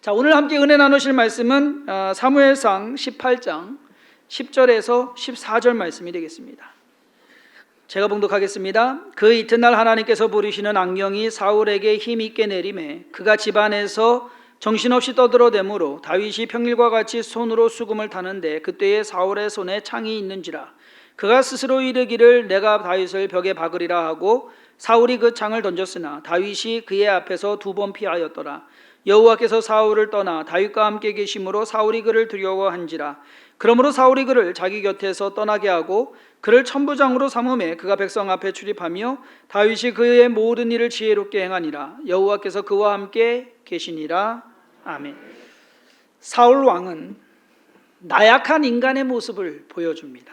자, 오늘 함께 은혜 나누실 말씀은 사무엘상 18장 10절에서 14절 말씀이 되겠습니다. 제가 봉독하겠습니다. 그 이튿날 하나님께서 부르시는 악령이 사울에게 힘있게 내림에 그가 집안에서 정신없이 떠들어대므로 다윗이 평일과 같이 손으로 수금을 타는데 그때에 사울의 손에 창이 있는지라 그가 스스로 이르기를 내가 다윗을 벽에 박으리라 하고 사울이 그 창을 던졌으나 다윗이 그의 앞에서 2번 피하였더라. 여호와께서 사울을 떠나 다윗과 함께 계심으로 사울이 그를 두려워한지라. 그러므로 사울이 그를 자기 곁에서 떠나게 하고 그를 천부장으로 삼음에 그가 백성 앞에 출입하며 다윗이 그의 모든 일을 지혜롭게 행하니라. 여호와께서 그와 함께 계시니라. 아멘. 사울 왕은 나약한 인간의 모습을 보여줍니다.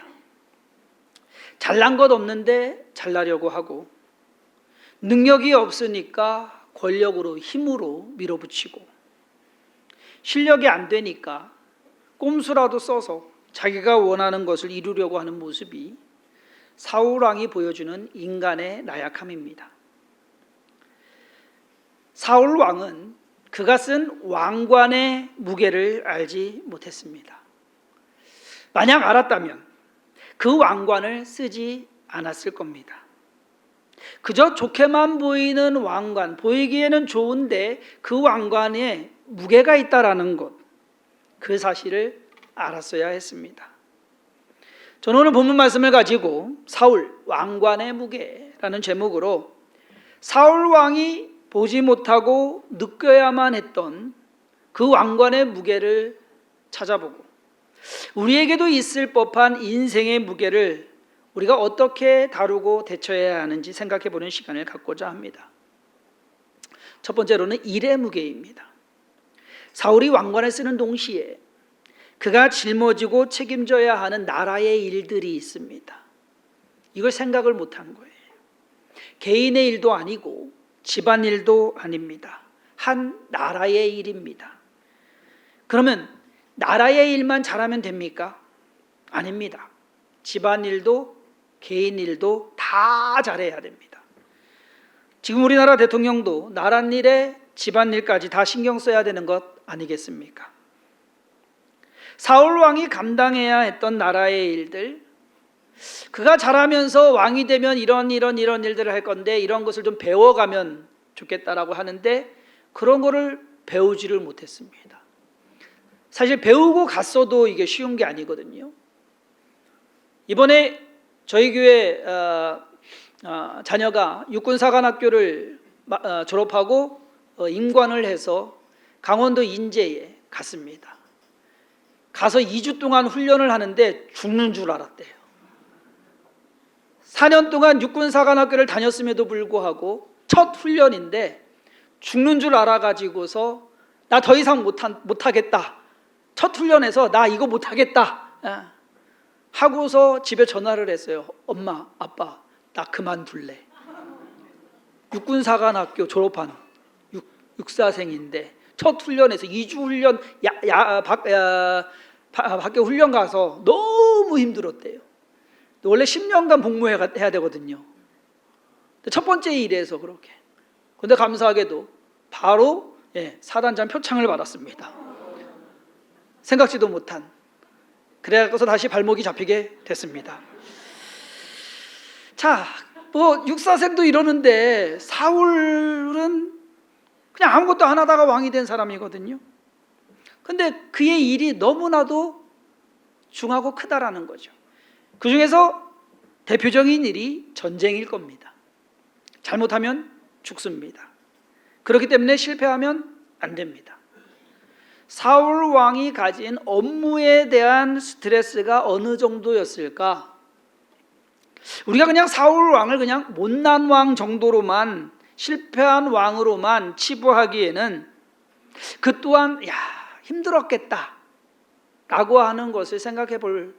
잘난 것 없는데 잘나려고 하고 능력이 없으니까 권력으로 힘으로 밀어붙이고 실력이 안 되니까 꼼수라도 써서 자기가 원하는 것을 이루려고 하는 모습이 사울 왕이 보여주는 인간의 나약함입니다. 사울 왕은 그가 쓴 왕관의 무게를 알지 못했습니다. 만약 알았다면 그 왕관을 쓰지 않았을 겁니다. 그저 좋게만 보이는 왕관, 보이기에는 좋은데 그 왕관에 무게가 있다라는 것, 그 사실을 알았어야 했습니다. 저는 오늘 본문 말씀을 가지고 사울 왕관의 무게라는 제목으로 사울 왕이 보지 못하고 느껴야만 했던 그 왕관의 무게를 찾아보고 우리에게도 있을 법한 인생의 무게를 우리가 어떻게 다루고 대처해야 하는지 생각해 보는 시간을 갖고자 합니다. 첫 번째로는 일의 무게입니다. 사울이 왕관을 쓰는 동시에 그가 짊어지고 책임져야 하는 나라의 일들이 있습니다. 이걸 생각을 못한 거예요. 개인의 일도 아니고 집안 일도 아닙니다. 한 나라의 일입니다. 그러면 나라의 일만 잘하면 됩니까? 아닙니다. 집안 일도 개인 일도 다 잘해야 됩니다. 지금 우리나라 대통령도 나라 일에 집안 일까지 다 신경 써야 되는 것 아니겠습니까? 사울 왕이 감당해야 했던 나라의 일들, 그가 잘하면서 왕이 되면 이런 일들을 할 건데 이런 것을 좀 배워가면 좋겠다라고 하는데 그런 거를 배우지를 못했습니다. 사실 배우고 갔어도 이게 쉬운 게 아니거든요. 이번에 저희 교회 자녀가 육군사관학교를 졸업하고 임관을 해서 강원도 인제에 갔습니다. 가서 2주 동안 훈련을 하는데 죽는 줄 알았대요. 4년 동안 육군사관학교를 다녔음에도 불구하고 첫 훈련인데 죽는 줄 알아가지고서 나 더 이상 못하겠다. 첫 훈련에서 나 이거 못하겠다 하고서 집에 전화를 했어요. 엄마, 아빠, 나 그만둘래. 육군사관학교 졸업한 육사생인데 첫 훈련에서 2주 훈련 밖에 훈련 가서 너무 힘들었대요. 원래 10년간 복무해야 되거든요. 첫 번째 일에서 그렇게. 그런데 감사하게도 바로 사단장 표창을 받았습니다. 생각지도 못한. 그래서 다시 발목이 잡히게 됐습니다. 자, 뭐 육사생도 이러는데 사울은 그냥 아무것도 안 하다가 왕이 된 사람이거든요. 근데 그의 일이 너무나도 중하고 크다라는 거죠. 그 중에서 대표적인 일이 전쟁일 겁니다. 잘못하면 죽습니다. 그렇기 때문에 실패하면 안 됩니다. 사울 왕이 가진 업무에 대한 스트레스가 어느 정도였을까? 우리가 그냥 사울 왕을 그냥 못난 왕 정도로만, 실패한 왕으로만 치부하기에는 그 또한 힘들었겠다 라고 하는 것을 생각해 볼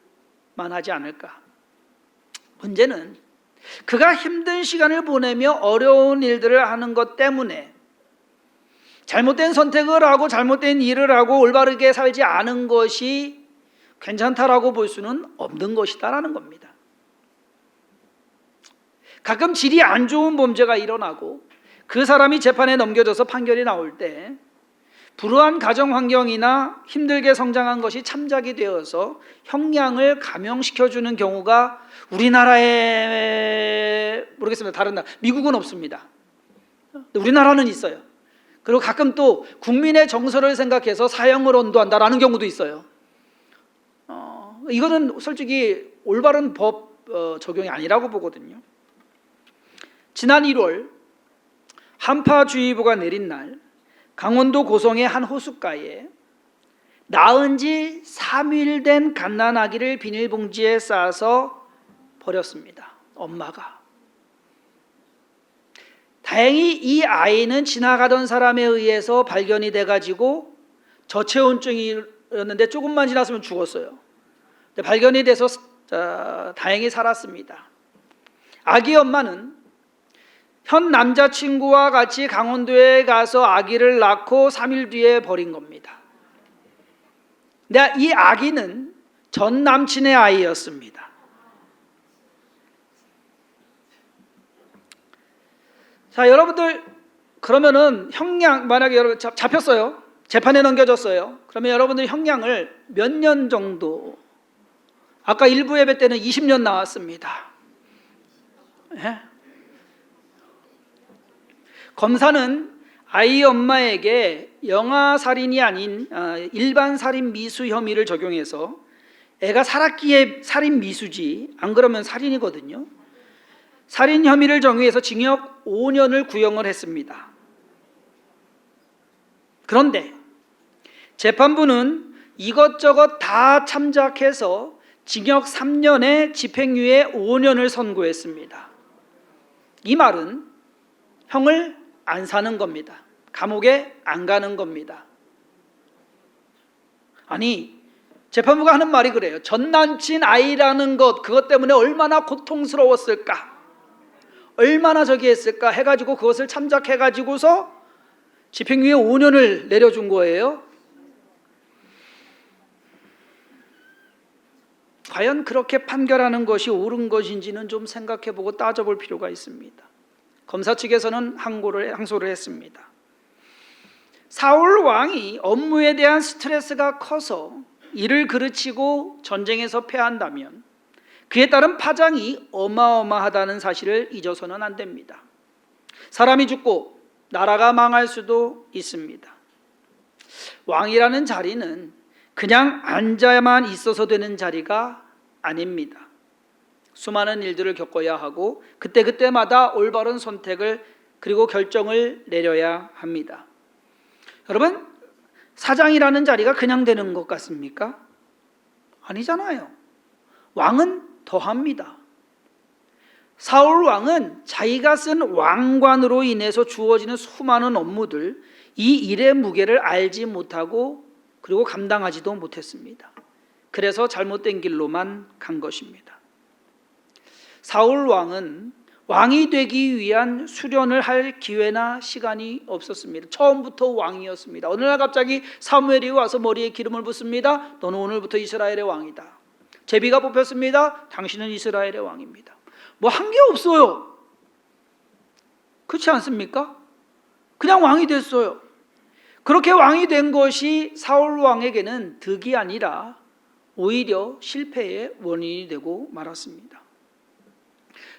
만하지 않을까. 문제는 그가 힘든 시간을 보내며 어려운 일들을 하는 것 때문에 잘못된 선택을 하고 잘못된 일을 하고 올바르게 살지 않은 것이 괜찮다라고 볼 수는 없는 것이다라는 겁니다. 가끔 질이 안 좋은 범죄가 일어나고 그 사람이 재판에 넘겨져서 판결이 나올 때 불우한 가정 환경이나 힘들게 성장한 것이 참작이 되어서 형량을 감형시켜주는 경우가 우리나라에 모르겠습니다. 다른 나라, 미국은 없습니다. 우리나라는 있어요. 그리고 가끔 또 국민의 정서를 생각해서 사형을 언도한다라는 경우도 있어요. 이거는 솔직히 올바른 법 적용이 아니라고 보거든요. 지난 1월 한파주의보가 내린 날 강원도 고성의 한 호숫가에 낳은 지 3일 된 갓난아기를 비닐봉지에 싸서 버렸습니다. 엄마가. 다행히 이 아이는 지나가던 사람에 의해서 발견이 돼가지고 저체온증이었는데 조금만 지났으면 죽었어요. 발견이 돼서 다행히 살았습니다. 아기 엄마는 현 남자친구와 같이 강원도에 가서 아기를 낳고 3일 뒤에 버린 겁니다. 근데 이 아기는 전 남친의 아이였습니다. 자, 여러분들 그러면은 형량, 만약에 여러분 잡혔어요. 재판에 넘겨졌어요. 그러면 여러분들 형량을 몇 년 정도? 아까 일부 예배 때는 20년 나왔습니다. 예? 검사는 아이 엄마에게 영아살인이 아닌 일반 살인 미수 혐의를 적용해서 애가 살았기에 살인 미수지 안 그러면 살인이거든요. 살인 혐의를 정의해서 징역 5년을 구형을 했습니다. 그런데 재판부는 이것저것 다 참작해서 징역 3년에 집행유예 5년을 선고했습니다. 이 말은 형을 안 사는 겁니다. 감옥에 안 가는 겁니다. 아니, 재판부가 하는 말이 그래요. 전 남친 아이라는 것, 그것 때문에 얼마나 고통스러웠을까, 얼마나 저기 했을까 해가지고 그것을 참작해가지고서 집행유예 5년을 내려준 거예요. 과연 그렇게 판결하는 것이 옳은 것인지는 좀 생각해보고 따져볼 필요가 있습니다. 검사 측에서는 항소를 했습니다. 사울 왕이 업무에 대한 스트레스가 커서 이를 그르치고 전쟁에서 패한다면 그에 따른 파장이 어마어마하다는 사실을 잊어서는 안 됩니다. 사람이 죽고 나라가 망할 수도 있습니다. 왕이라는 자리는 그냥 앉아야만 있어서 되는 자리가 아닙니다. 수많은 일들을 겪어야 하고 그때그때마다 올바른 선택을 그리고 결정을 내려야 합니다. 여러분, 사장이라는 자리가 그냥 되는 것 같습니까? 아니잖아요. 왕은 더합니다. 사울 왕은 자기가 쓴 왕관으로 인해서 주어지는 수많은 업무들, 이 일의 무게를 알지 못하고 그리고 감당하지도 못했습니다. 그래서 잘못된 길로만 간 것입니다. 사울 왕은 왕이 되기 위한 수련을 할 기회나 시간이 없었습니다. 처음부터 왕이었습니다. 어느 날 갑자기 사무엘이 와서 머리에 기름을 붓습니다. 너는 오늘부터 이스라엘의 왕이다. 제비가 뽑혔습니다. 당신은 이스라엘의 왕입니다. 뭐 한 게 없어요. 그렇지 않습니까? 그냥 왕이 됐어요. 그렇게 왕이 된 것이 사울 왕에게는 득이 아니라 오히려 실패의 원인이 되고 말았습니다.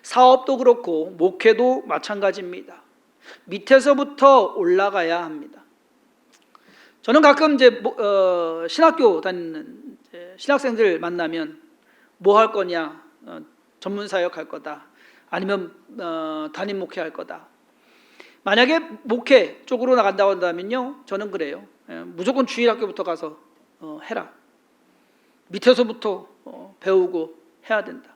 사업도 그렇고 목회도 마찬가지입니다. 밑에서부터 올라가야 합니다. 저는 가끔 신학교 다니는 신학생들 만나면 뭐 할 거냐, 전문사역 할 거다, 아니면 담임 목회할 거다. 만약에 목회 쪽으로 나간다고 한다면요, 저는 그래요. 무조건 주일학교부터 가서 해라. 밑에서부터 배우고 해야 된다.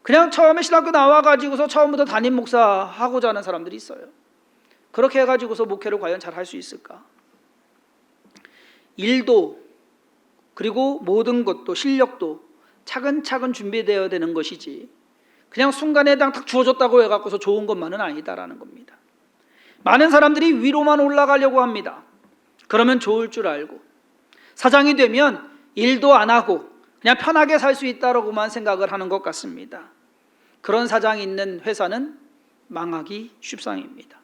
그냥 처음에 신학교 나와가지고서 처음부터 담임 목사 하고자 하는 사람들이 있어요. 그렇게 해가지고서 목회를 과연 잘 할 수 있을까? 일도 그리고 모든 것도 실력도 차근차근 준비되어야 되는 것이지 그냥 순간에 딱 주어졌다고 해갖고서 좋은 것만은 아니다라는 겁니다. 많은 사람들이 위로만 올라가려고 합니다. 그러면 좋을 줄 알고 사장이 되면 일도 안 하고 그냥 편하게 살 수 있다라고만 생각을 하는 것 같습니다. 그런 사장이 있는 회사는 망하기 쉽상입니다.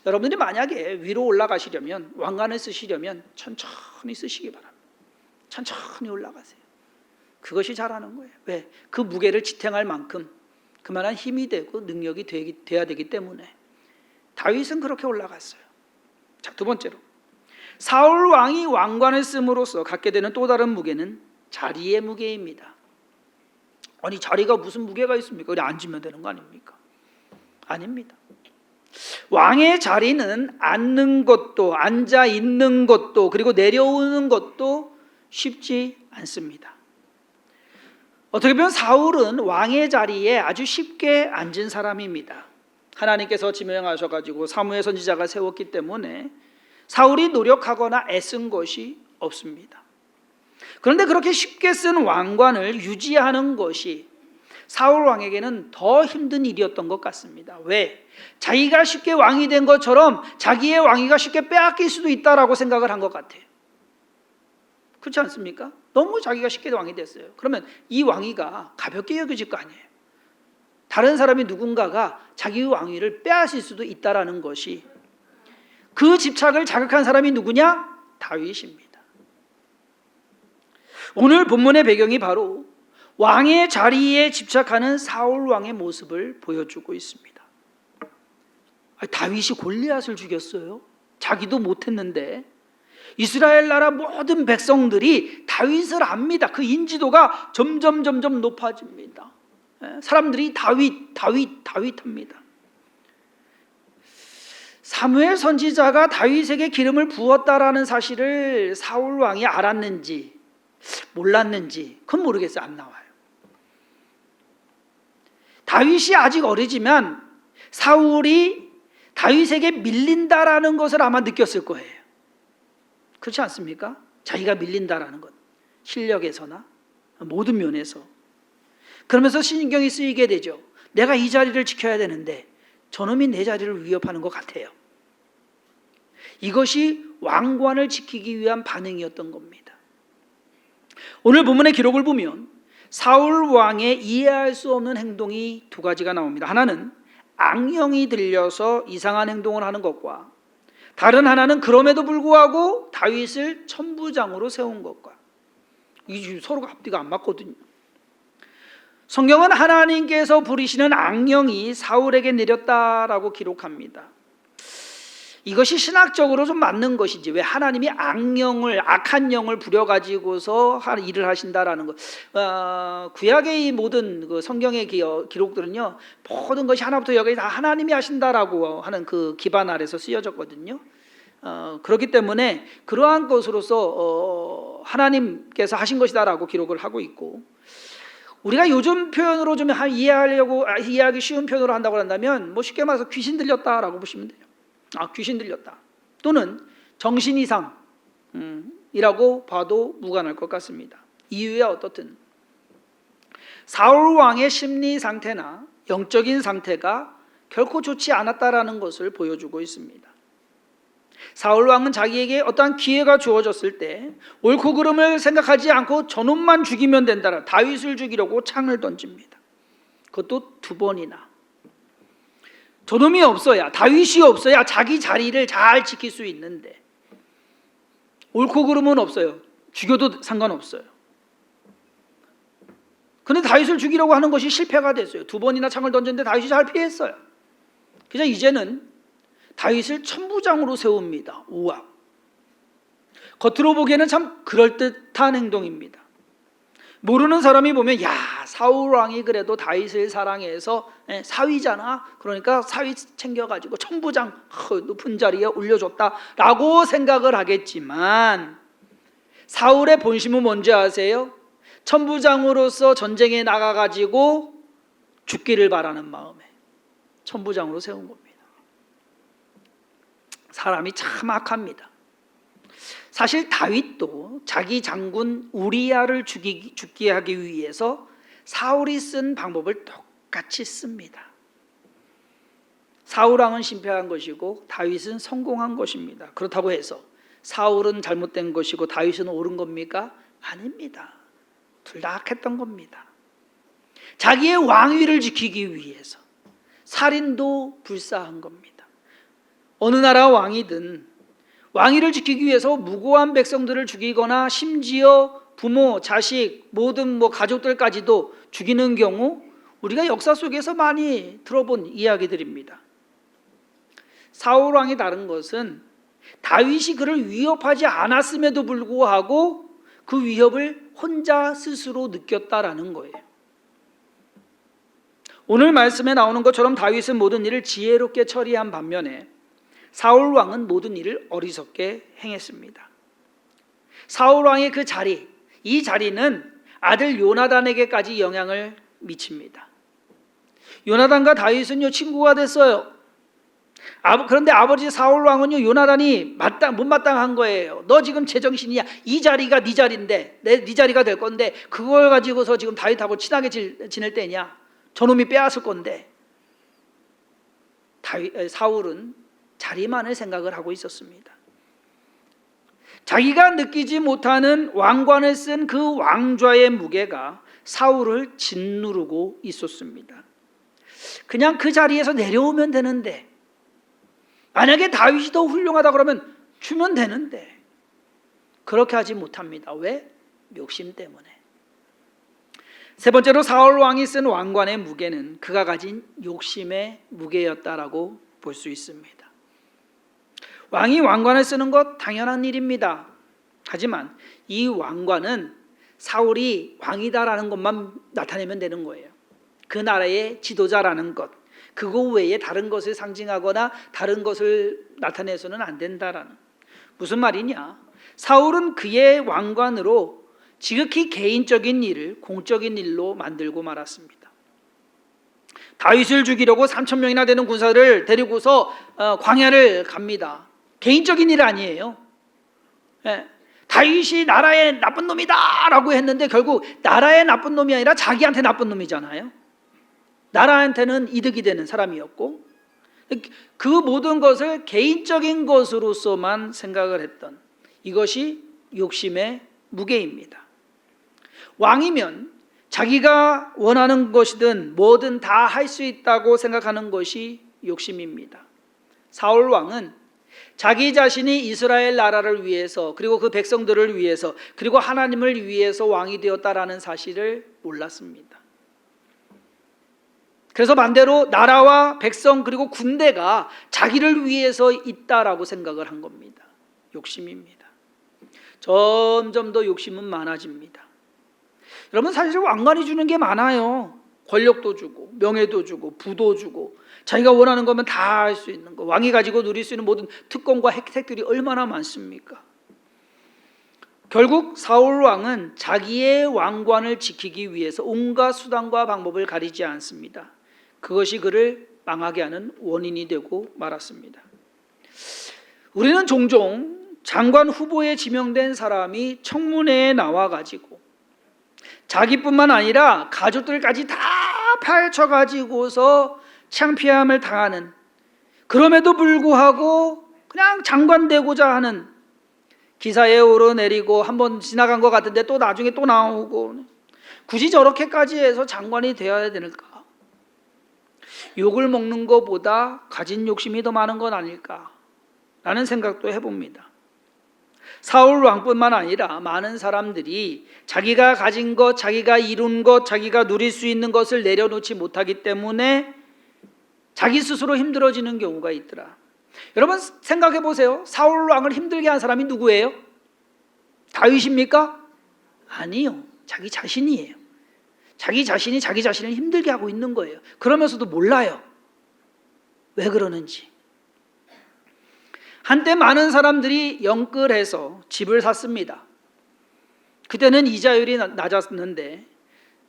여러분들이 만약에 위로 올라가시려면, 왕관을 쓰시려면 천천히 쓰시기 바랍니다. 천천히 올라가세요. 그것이 잘하는 거예요. 왜? 그 무게를 지탱할 만큼 그만한 힘이 되고 능력이 돼야 되기 때문에. 다윗은 그렇게 올라갔어요. 자, 두 번째로, 사울 왕이 왕관을 씀으로써 갖게 되는 또 다른 무게는 자리의 무게입니다. 아니, 자리가 무슨 무게가 있습니까? 그냥 앉으면 되는 거 아닙니까? 아닙니다. 왕의 자리는 앉는 것도, 앉아 있는 것도, 그리고 내려오는 것도 쉽지 않습니다. 어떻게 보면 사울은 왕의 자리에 아주 쉽게 앉은 사람입니다. 하나님께서 지명하셔가지고 사무엘 선지자가 세웠기 때문에 사울이 노력하거나 애쓴 것이 없습니다. 그런데 그렇게 쉽게 쓴 왕관을 유지하는 것이 사울 왕에게는 더 힘든 일이었던 것 같습니다. 왜? 자기가 쉽게 왕이 된 것처럼 자기의 왕위가 쉽게 빼앗길 수도 있다라고 생각을 한 것 같아요. 그렇지 않습니까? 너무 자기가 쉽게 왕이 됐어요. 그러면 이 왕위가 가볍게 여겨질 거 아니에요. 다른 사람이 누군가가 자기 왕위를 빼앗을 수도 있다라는 것이, 그 집착을 자극한 사람이 누구냐? 다윗입니다. 오늘 본문의 배경이 바로 왕의 자리에 집착하는 사울 왕의 모습을 보여주고 있습니다. 다윗이 골리앗을 죽였어요. 자기도 못했는데. 이스라엘 나라 모든 백성들이 다윗을 압니다. 그 인지도가 점점 높아집니다. 사람들이 다윗 합니다. 사무엘 선지자가 다윗에게 기름을 부었다라는 사실을 사울 왕이 알았는지 몰랐는지 그건 모르겠어요. 안 나와요. 다윗이 아직 어리지만 사울이 다윗에게 밀린다라는 것을 아마 느꼈을 거예요. 그렇지 않습니까? 자기가 밀린다라는 것, 실력에서나 모든 면에서. 그러면서 신경이 쓰이게 되죠. 내가 이 자리를 지켜야 되는데 저놈이 내 자리를 위협하는 것 같아요. 이것이 왕관을 지키기 위한 반응이었던 겁니다. 오늘 본문의 기록을 보면 사울 왕의 이해할 수 없는 행동이 두 가지가 나옵니다. 하나는 악령이 들려서 이상한 행동을 하는 것과, 다른 하나는 그럼에도 불구하고 다윗을 천부장으로 세운 것과. 이 서로가 앞뒤가 안 맞거든요. 성경은 하나님께서 부리시는 악령이 사울에게 내렸다라고 기록합니다. 이것이 신학적으로 좀 맞는 것인지, 왜 하나님이 악한 영을 부려가지고서 일을 하신다라는 것. 구약의 이 모든 그 성경의 기록들은요, 모든 것이 하나부터 여기까지 다 하나님이 하신다라고 하는 그 기반 아래서 쓰여졌거든요. 그렇기 때문에 그러한 것으로서 하나님께서 하신 것이다라고 기록을 하고 있고, 우리가 요즘 표현으로 좀 이해하기 쉬운 표현으로 한다고 한다면, 뭐 쉽게 말해서 귀신 들렸다라고 보시면 돼요. 귀신 들렸다, 또는 정신 이상이라고 봐도 무관할 것 같습니다. 이유야 어떻든 사울 왕의 심리 상태나 영적인 상태가 결코 좋지 않았다라는 것을 보여주고 있습니다. 사울 왕은 자기에게 어떠한 기회가 주어졌을 때 옳고 그름을 생각하지 않고 저놈만 죽이면 된다라 다윗을 죽이려고 창을 던집니다. 그것도 2번이나. 저놈이 없어야, 다윗이 없어야 자기 자리를 잘 지킬 수 있는데, 옳고 그름은 없어요. 죽여도 상관없어요. 그런데 다윗을 죽이려고 하는 것이 실패가 됐어요. 2번이나 창을 던졌는데 다윗이 잘 피했어요. 그래서 이제는 다윗을 천부장으로 세웁니다. 우와. 겉으로 보기에는 참 그럴듯한 행동입니다. 모르는 사람이 보면, 야, 사울 왕이 그래도 다윗을 사랑해서 사위잖아, 그러니까 사위 챙겨가지고 천부장 높은 자리에 올려줬다라고 생각을 하겠지만, 사울의 본심은 뭔지 아세요? 천부장으로서 전쟁에 나가가지고 죽기를 바라는 마음에 천부장으로 세운 겁니다. 사람이 참 악합니다. 사실 다윗도 자기 장군 우리야를 죽게 하기 위해서 사울이 쓴 방법을 똑같이 씁니다. 사울 왕은 실패한 것이고 다윗은 성공한 것입니다. 그렇다고 해서 사울은 잘못된 것이고 다윗은 옳은 겁니까? 아닙니다. 둘 다 악했던 겁니다. 자기의 왕위를 지키기 위해서 살인도 불사한 겁니다. 어느 나라 왕이든 왕위를 지키기 위해서 무고한 백성들을 죽이거나 심지어 부모, 자식, 모든 가족들까지도 죽이는 경우 우리가 역사 속에서 많이 들어본 이야기들입니다. 사울 왕이 다른 것은 다윗이 그를 위협하지 않았음에도 불구하고 그 위협을 혼자 스스로 느꼈다라는 거예요. 오늘 말씀에 나오는 것처럼 다윗은 모든 일을 지혜롭게 처리한 반면에 사울 왕은 모든 일을 어리석게 행했습니다. 사울 왕의 그 자리, 이 자리는 아들 요나단에게까지 영향을 미칩니다. 요나단과 다윗은요 친구가 됐어요. 그런데 아버지 사울 왕은요 요나단이 못마땅한 거예요. 너 지금 제정신이야. 이 자리가 네 자리인데 네 자리가 될 건데 그걸 가지고서 지금 다윗하고 친하게 지낼 때냐? 저놈이 빼앗을 건데. 사울은 자리만을 생각을 하고 있었습니다. 자기가 느끼지 못하는 왕관을 쓴 그 왕좌의 무게가 사울을 짓누르고 있었습니다. 그냥 그 자리에서 내려오면 되는데, 만약에 다윗이 더 훌륭하다 그러면 주면 되는데 그렇게 하지 못합니다. 왜? 욕심 때문에. 세 번째로 사울 왕이 쓴 왕관의 무게는 그가 가진 욕심의 무게였다라고 볼 수 있습니다. 왕이 왕관을 쓰는 것 당연한 일입니다. 하지만 이 왕관은 사울이 왕이다라는 것만 나타내면 되는 거예요. 그 나라의 지도자라는 것, 그거 외에 다른 것을 상징하거나 다른 것을 나타내서는 안 된다라는. 무슨 말이냐? 사울은 그의 왕관으로 지극히 개인적인 일을 공적인 일로 만들고 말았습니다. 다윗을 죽이려고 3,000명이나 되는 군사를 데리고서 광야를 갑니다. 개인적인 일 아니에요. 다윗이 나라의 나쁜 놈이다 라고 했는데 결국 나라의 나쁜 놈이 아니라 자기한테 나쁜 놈이잖아요. 나라한테는 이득이 되는 사람이었고, 그 모든 것을 개인적인 것으로서만 생각을 했던 이것이 욕심의 무게입니다. 왕이면 자기가 원하는 것이든 뭐든 다 할 수 있다고 생각하는 것이 욕심입니다. 사울 왕은 자기 자신이 이스라엘 나라를 위해서, 그리고 그 백성들을 위해서, 그리고 하나님을 위해서 왕이 되었다라는 사실을 몰랐습니다. 그래서 반대로 나라와 백성 그리고 군대가 자기를 위해서 있다라고 생각을 한 겁니다. 욕심입니다. 점점 더 욕심은 많아집니다. 여러분, 사실 왕관이 주는 게 많아요. 권력도 주고 명예도 주고 부도 주고 자기가 원하는 거면 다 할 수 있는 거, 왕이 가지고 누릴 수 있는 모든 특권과 혜택들이 얼마나 많습니까? 결국 사울 왕은 자기의 왕관을 지키기 위해서 온갖 수단과 방법을 가리지 않습니다. 그것이 그를 망하게 하는 원인이 되고 말았습니다. 우리는 종종 장관 후보에 지명된 사람이 청문회에 나와가지고 자기뿐만 아니라 가족들까지 다 펼쳐가지고서 창피함을 당하는, 그럼에도 불구하고 그냥 장관 되고자 하는, 기사에 오르내리고 한번 지나간 것 같은데 또 나중에 또 나오고, 굳이 저렇게까지 해서 장관이 되어야 되는가? 욕을 먹는 것보다 가진 욕심이 더 많은 건 아닐까? 라는 생각도 해봅니다. 사울 왕뿐만 아니라 많은 사람들이 자기가 가진 것, 자기가 이룬 것, 자기가 누릴 수 있는 것을 내려놓지 못하기 때문에 자기 스스로 힘들어지는 경우가 있더라. 여러분 생각해 보세요. 사울 왕을 힘들게 한 사람이 누구예요? 다윗입니까? 아니요. 자기 자신이에요. 자기 자신이 자기 자신을 힘들게 하고 있는 거예요. 그러면서도 몰라요. 왜 그러는지. 한때 많은 사람들이 영끌해서 집을 샀습니다. 그때는 이자율이 낮았는데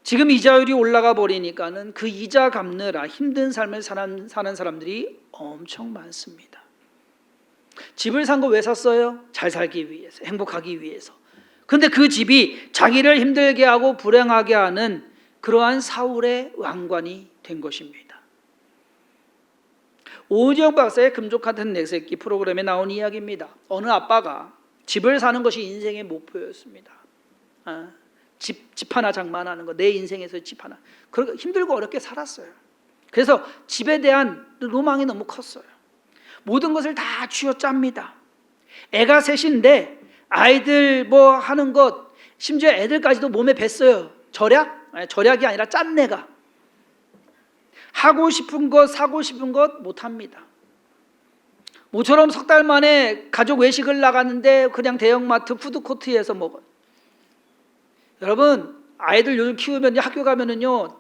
지금 이자율이 올라가 버리니까는 그 이자 갚느라 힘든 삶을 사는 사람들이 엄청 많습니다. 집을 산 거 왜 샀어요? 잘 살기 위해서, 행복하기 위해서. 그런데 그 집이 자기를 힘들게 하고 불행하게 하는 그러한 사울의 왕관이 된 것입니다. 오은영 박사의 금쪽 같은 내 새끼 프로그램에 나온 이야기입니다. 어느 아빠가 집을 사는 것이 인생의 목표였습니다. 집 하나 장만하는 거, 내 인생에서 집 하나. 그렇게 힘들고 어렵게 살았어요. 그래서 집에 대한 로망이 너무 컸어요. 모든 것을 다 쥐어짭니다. 애가 셋인데 아이들 뭐 하는 것, 심지어 애들까지도 몸에 뱄어요. 절약? 아니, 절약이 아니라 짠내가. 하고 싶은 것, 사고 싶은 것 못합니다. 모처럼 석 달 만에 가족 외식을 나갔는데 그냥 대형마트 푸드코트에서 먹어요. 여러분, 아이들 요즘 키우면 학교 가면은요,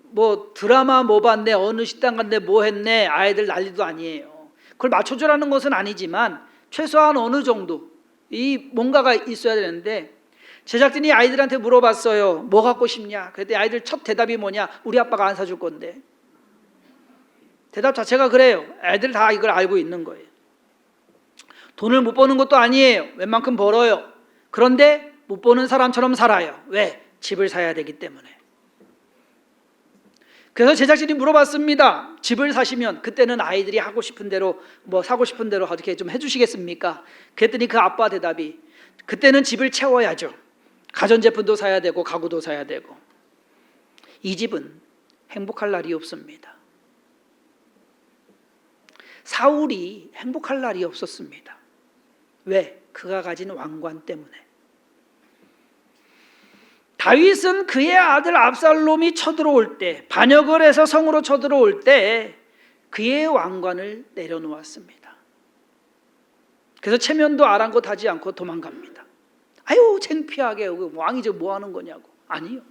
뭐 드라마 뭐 봤네, 어느 식당 갔네, 뭐 했네, 아이들 난리도 아니에요. 그걸 맞춰주라는 것은 아니지만 최소한 어느 정도 이 뭔가가 있어야 되는데, 제작진이 아이들한테 물어봤어요. 뭐 갖고 싶냐? 그랬더니 아이들 첫 대답이 뭐냐? 우리 아빠가 안 사줄 건데. 대답 자체가 그래요. 애들 다 이걸 알고 있는 거예요. 돈을 못 버는 것도 아니에요. 웬만큼 벌어요. 그런데 못 버는 사람처럼 살아요. 왜? 집을 사야 되기 때문에. 그래서 제작진이 물어봤습니다. 집을 사시면 그때는 아이들이 하고 싶은 대로 뭐 사고 싶은 대로 어떻게 좀 해주시겠습니까? 그랬더니 그 아빠 대답이 그때는 집을 채워야죠. 가전제품도 사야 되고 가구도 사야 되고. 이 집은 행복할 날이 없습니다. 사울이 행복할 날이 없었습니다. 왜? 그가 가진 왕관 때문에. 다윗은 그의 아들 압살롬이 쳐들어올 때, 반역을 해서 성으로 쳐들어올 때 그의 왕관을 내려놓았습니다. 그래서 체면도 아랑곳하지 않고 도망갑니다. 아유, 창피하게 왕이 저 뭐 하는 거냐고. 아니요.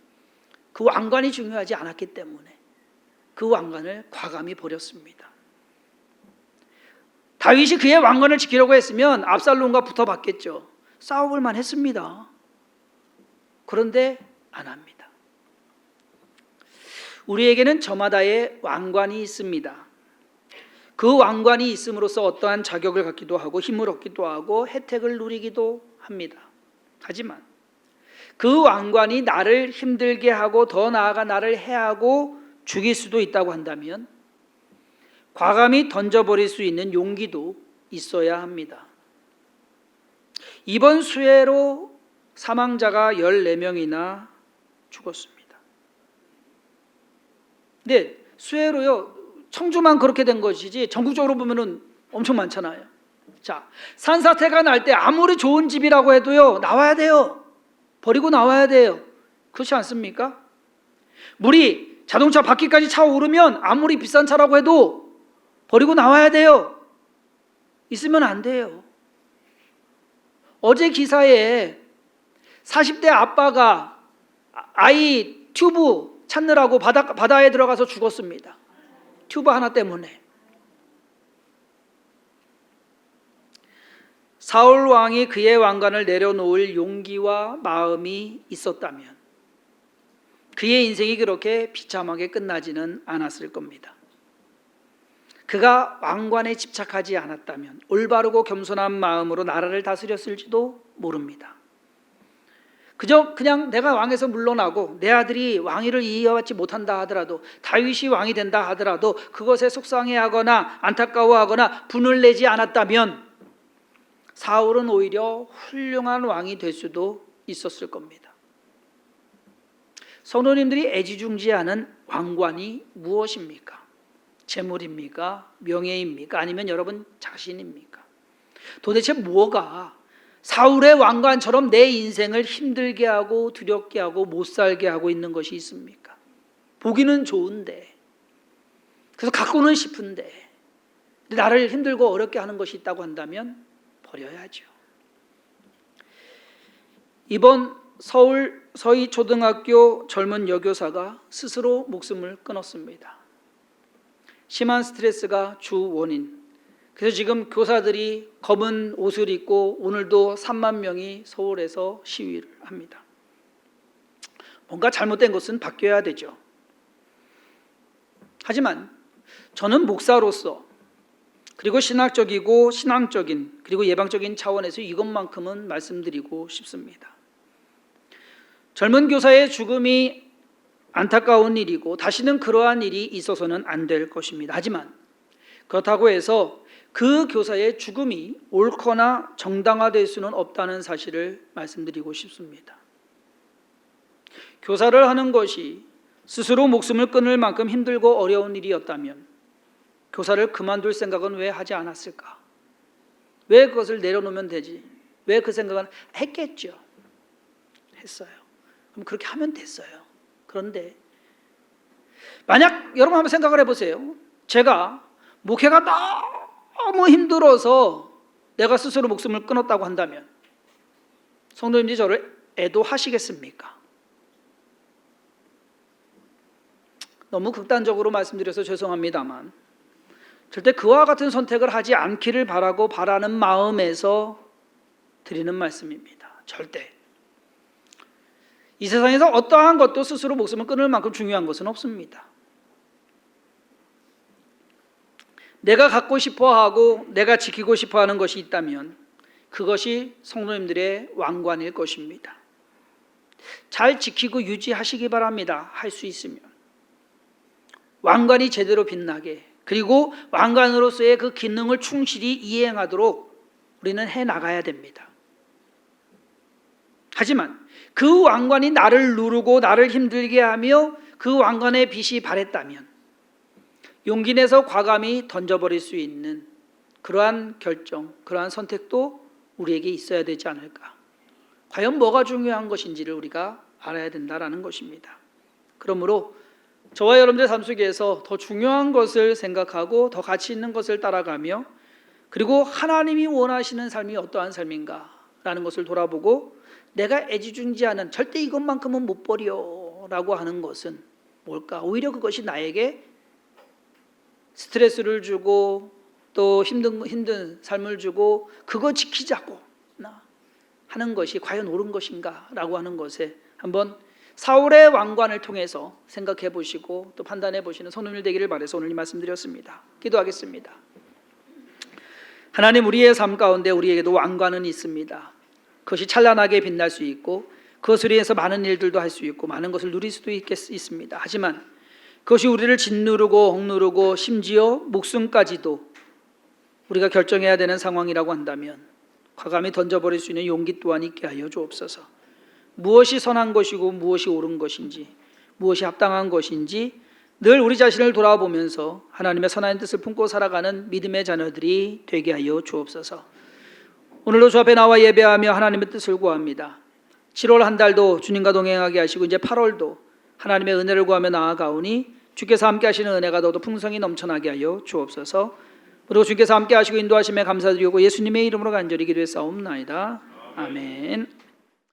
그 왕관이 중요하지 않았기 때문에 그 왕관을 과감히 버렸습니다. 다윗이 그의 왕관을 지키려고 했으면 압살롬과 붙어봤겠죠. 싸워볼만 했습니다. 그런데 안 합니다. 우리에게는 저마다의 왕관이 있습니다. 그 왕관이 있음으로써 어떠한 자격을 갖기도 하고 힘을 얻기도 하고 혜택을 누리기도 합니다. 하지만 그 왕관이 나를 힘들게 하고 더 나아가 나를 해하고 죽일 수도 있다고 한다면 과감히 던져버릴 수 있는 용기도 있어야 합니다. 이번 수해로 사망자가 14명이나 죽었습니다. 근데 수해로요, 청주만 그렇게 된 것이지 전국적으로 보면은 엄청 많잖아요. 자, 산사태가 날 때 아무리 좋은 집이라고 해도요, 나와야 돼요. 버리고 나와야 돼요. 그렇지 않습니까? 물이 자동차 바퀴까지 차오르면 아무리 비싼 차라고 해도 버리고 나와야 돼요. 있으면 안 돼요. 어제 기사에 40대 아빠가 아이 튜브 찾느라고 바다에 들어가서 죽었습니다. 튜브 하나 때문에. 사울 왕이 그의 왕관을 내려놓을 용기와 마음이 있었다면 그의 인생이 그렇게 비참하게 끝나지는 않았을 겁니다. 그가 왕관에 집착하지 않았다면 올바르고 겸손한 마음으로 나라를 다스렸을지도 모릅니다. 그냥 내가 왕에서 물러나고 내 아들이 왕위를 이어받지 못한다 하더라도, 다윗이 왕이 된다 하더라도 그것에 속상해하거나 안타까워하거나 분을 내지 않았다면 사울은 오히려 훌륭한 왕이 될 수도 있었을 겁니다. 성도님들이 애지중지하는 왕관이 무엇입니까? 재물입니까? 명예입니까? 아니면 여러분 자신입니까? 도대체 뭐가 사울의 왕관처럼 내 인생을 힘들게 하고 두렵게 하고 못 살게 하고 있는 것이 있습니까? 보기는 좋은데, 그래서 갖고는 싶은데 나를 힘들고 어렵게 하는 것이 있다고 한다면 버려야죠. 이번 서울 서희초등학교 젊은 여교사가 스스로 목숨을 끊었습니다. 심한 스트레스가 주 원인. 그래서 지금 교사들이 검은 옷을 입고 오늘도 3만 명이 서울에서 시위를 합니다. 뭔가 잘못된 것은 바뀌어야 되죠. 하지만 저는 목사로서 그리고 신학적이고 신앙적인 그리고 예방적인 차원에서 이것만큼은 말씀드리고 싶습니다. 젊은 교사의 죽음이 안타까운 일이고 다시는 그러한 일이 있어서는 안 될 것입니다. 하지만 그렇다고 해서 그 교사의 죽음이 옳거나 정당화될 수는 없다는 사실을 말씀드리고 싶습니다. 교사를 하는 것이 스스로 목숨을 끊을 만큼 힘들고 어려운 일이었다면 교사를 그만둘 생각은 왜 하지 않았을까? 왜 그것을 내려놓으면 되지? 왜 그 생각은 했겠죠. 했어요. 그럼 그렇게 하면 됐어요. 그런데 만약 여러분 한번 생각을 해보세요. 제가 목회가 너무 힘들어서 내가 스스로 목숨을 끊었다고 한다면 성도님들이 저를 애도하시겠습니까? 너무 극단적으로 말씀드려서 죄송합니다만 절대 그와 같은 선택을 하지 않기를 바라고 바라는 마음에서 드리는 말씀입니다. 절대. 이 세상에서 어떠한 것도 스스로 목숨을 끊을 만큼 중요한 것은 없습니다. 내가 갖고 싶어하고 내가 지키고 싶어하는 것이 있다면 그것이 성도님들의 왕관일 것입니다. 잘 지키고 유지하시기 바랍니다. 할 수 있으면. 왕관이 제대로 빛나게, 그리고 왕관으로서의 그 기능을 충실히 이행하도록 우리는 해나가야 됩니다. 하지만 그 왕관이 나를 누르고 나를 힘들게 하며 그 왕관의 빛이 바랬다면 용기 내서 과감히 던져버릴 수 있는 그러한 결정, 그러한 선택도 우리에게 있어야 되지 않을까. 과연 뭐가 중요한 것인지를 우리가 알아야 된다는 것입니다. 그러므로 저와 여러분들의 삶 속에서 더 중요한 것을 생각하고 더 가치 있는 것을 따라가며, 그리고 하나님이 원하시는 삶이 어떠한 삶인가라는 것을 돌아보고 내가 애지중지하는 절대 이것만큼은 못 버려라고 하는 것은 뭘까? 오히려 그것이 나에게 스트레스를 주고 또 힘든 삶을 주고 그거 지키자고 하는 것이 과연 옳은 것인가 라고 하는 것에 한번 사울의 왕관을 통해서 생각해 보시고 또 판단해 보시는 성도님들 되기를 바라서 오늘 이 말씀드렸습니다. 기도하겠습니다. 하나님, 우리의 삶 가운데 우리에게도 왕관은 있습니다. 그것이 찬란하게 빛날 수 있고 그것으로 인해서 많은 일들도 할 수 있고 많은 것을 누릴 수도 있습니다. 하지만 그것이 우리를 짓누르고 억누르고 심지어 목숨까지도 우리가 결정해야 되는 상황이라고 한다면 과감히 던져버릴 수 있는 용기 또한 있게 하여 주옵소서. 무엇이 선한 것이고 무엇이 옳은 것인지, 무엇이 합당한 것인지 늘 우리 자신을 돌아보면서 하나님의 선한 뜻을 품고 살아가는 믿음의 자녀들이 되게 하여 주옵소서. 오늘도 주 앞에 나와 예배하며 하나님의 뜻을 구합니다. 7월 한 달도 주님과 동행하게 하시고 이제 8월도 하나님의 은혜를 구하며 나아가오니 주께서 함께 하시는 은혜가 더더 풍성히 넘쳐나게 하여 주옵소서. 그리고 주께서 함께 하시고 인도하심에 감사드리고 예수님의 이름으로 간절히 기도했사옵나이다. 아멘.